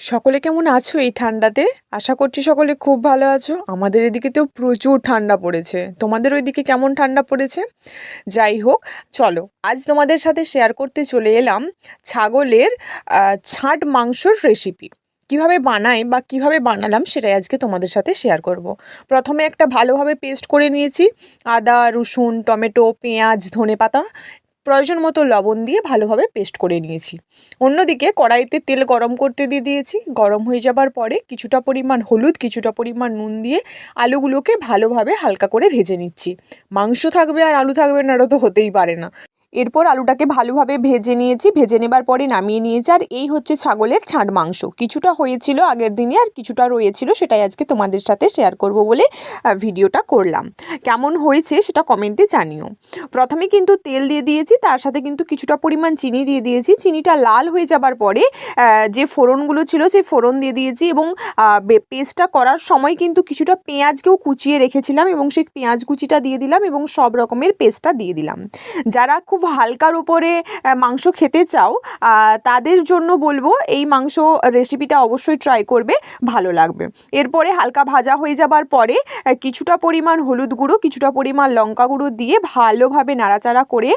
সকলে কেমন আছো এই ঠান্ডাতে? আশা করছি সকলে খুব ভালো আছো। আমাদের এদিকে তো প্রচুর ঠান্ডা পড়েছে। তোমাদের ওইদিকে কেমন ঠান্ডা পড়েছে? যাই হোক, চলো আজ তোমাদের সাথে শেয়ার করতে চলে এলাম ছাগলের ছাট মাংসর রেসিপি। কিভাবে বানাই বা কিভাবে বানালাম সেটাই আজকে তোমাদের সাথে শেয়ার করব। প্রথমে একটা ভালোভাবে পেস্ট করে নিয়েছি। আদা, রসুন, টমেটো, পেঁয়াজ, ধনেপাতা, প্রয়োজন মতো লবণ দিয়ে ভালোভাবে পেস্ট করে নিয়েছি। অন্যদিকে কড়াইতে তেল গরম করতে দিয়ে দিয়েছি। গরম হয়ে যাবার পরে কিছুটা পরিমাণ হলুদ, কিছুটা পরিমাণ নুন দিয়ে আলুগুলোকে ভালোভাবে হালকা করে ভেজে নিচ্ছি। মাংস থাকবে আর আলু থাকবে না, এটা তো হতেই পারে না। এরপর আলুটাকে ভালোভাবে ভেজে নিয়েছি, ভেজে নেবার পরে নামিয়ে নিয়েছি। আর এই হচ্ছে ছাগলের ছাঁট মাংস। কিছুটা হয়েছিল আগের দিনে আর কিছুটা রয়েছিল, সেটাই আজকে তোমাদের সাথে শেয়ার করব বলে ভিডিওটা করলাম। কেমন হয়েছে সেটা কমেন্টে জানিও। প্রথমে কিন্তু তেল দিয়ে দিয়েছি, তার সাথে কিন্তু কিছুটা পরিমাণ চিনি দিয়ে দিয়েছি। চিনিটা লাল হয়ে যাবার পরে যে ফোড়নগুলো ছিল সেই ফোড়ন দিয়ে দিয়েছি এবং পেস্টটা করার সময় কিন্তু কিছুটা পেঁয়াজকেও কুচিয়ে রেখেছিলাম এবং সেই পেঁয়াজ কুচিটা দিয়ে দিলাম এবং সব রকমের পেস্টটা দিয়ে দিলাম। যারা খুব হালকার উপরে মাংস খেতে চাও তাদের জন্য বলবো এই মাংস রেসিপিটা অবশ্যই ট্রাই করবে, ভালো লাগবে। এরপরে হালকা ভাজা হয়ে যাবার পরে কিছুটা পরিমাণ হলুদ গুঁড়ো, কিছুটা পরিমাণ লঙ্কা গুঁড়ো দিয়ে ভালোভাবে নাড়াচাড়া করে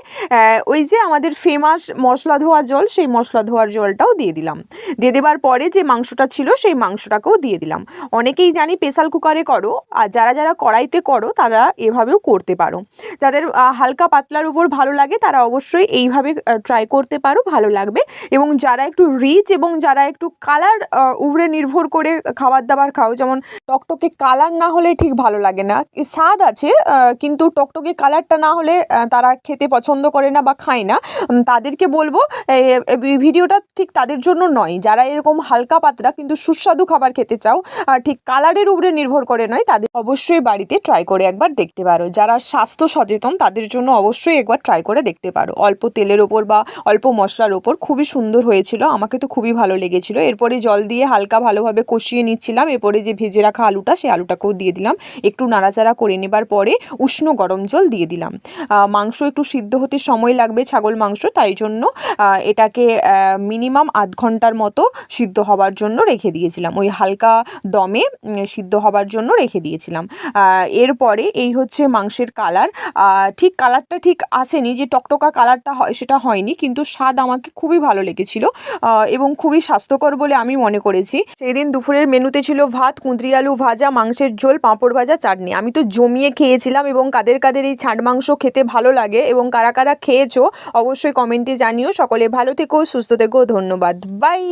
ওই যে আমাদের ফেমাস মশলা ধোয়া জল, সেই মশলা ধোয়ার জলটাও দিয়ে দিলাম। দিয়ে দেবার পরে যে মাংসটা ছিল সেই মাংসটাকেও দিয়ে দিলাম। অনেকেই জানি প্রেসার কুকারে করো, আর যারা যারা কড়াইতে করো তারা এভাবেও করতে পারো। যাদের হালকা পাতলার উপর ভালো লাগে তারা অবশ্যই এইভাবে ট্রাই করতে পারো, ভালো লাগবে। এবং যারা একটু রিচ এবং যারা একটু কালার উপরে নির্ভর করে খাবার দাবার খাও, যেমন টকটকে কালার না হলে ঠিক ভালো লাগে না, স্বাদ আছে কিন্তু টকটকে কালারটা না হলে তারা খেতে পছন্দ করে না বা খায় না, তাদেরকে বলবো ভিডিওটা ঠিক তাদের জন্য নয়। যারা এরকম হালকা পাতলা কিন্তু সুস্বাদু খাবার খেতে চাও, ঠিক কালারের উপরে নির্ভর করে নয়, তাদের অবশ্যই বাড়িতে ট্রাই করে একবার দেখতে পারো। যারা স্বাস্থ্য সচেতন তাদের জন্য অবশ্যই একবার ট্রাই করে দেখতে পারো। অল্প তেলের ওপর বা অল্প মশলার ওপর খুবই সুন্দর হয়েছিল, আমাকে তো খুবই ভালো লেগেছিল। এরপরে জল দিয়ে হালকা ভালোভাবে কষিয়ে নিচ্ছিলাম। এরপরে যে ভেজে রাখা আলুটা, সেই আলুটাকেও দিয়ে দিলাম। একটু নাড়াচাড়া করে নেবার পরে উষ্ণ গরম জল দিয়ে দিলাম। মাংস একটু সিদ্ধ হতে সময় লাগবে, ছাগল মাংস, তাই জন্য এটাকে মিনিমাম আধ ঘন্টার মতো সিদ্ধ হবার জন্য রেখে দিয়েছিলাম। ওই হালকা দমে সিদ্ধ হবার জন্য রেখে দিয়েছিলাম। এরপরে এই হচ্ছে মাংসের কালার। ঠিক কালারটা ঠিক আসেনি, যে টকটকা কালারটা হয় সেটা হয়নি, কিন্তু স্বাদ আমাকে খুবই ভালো লেগেছিল এবং খুবই স্বাস্থ্যকর বলে আমি মনে করেছি। সেই দিন দুপুরের মেনুতে ছিল ভাত, কুঁদরি আলু ভাজা, মাংসের ঝোল, পাঁপড় ভাজা, চাটনি। আমি তো জমিয়ে খেয়েছিলাম। এবং কাদের কাদের এই ছাঁট মাংস খেতে ভালো লাগে এবং কারা কারা খেয়েছো অবশ্যই কমেন্টে জানিও। সকলে ভালো থেকো, সুস্থ থেকো, ধন্যবাদ, বাই।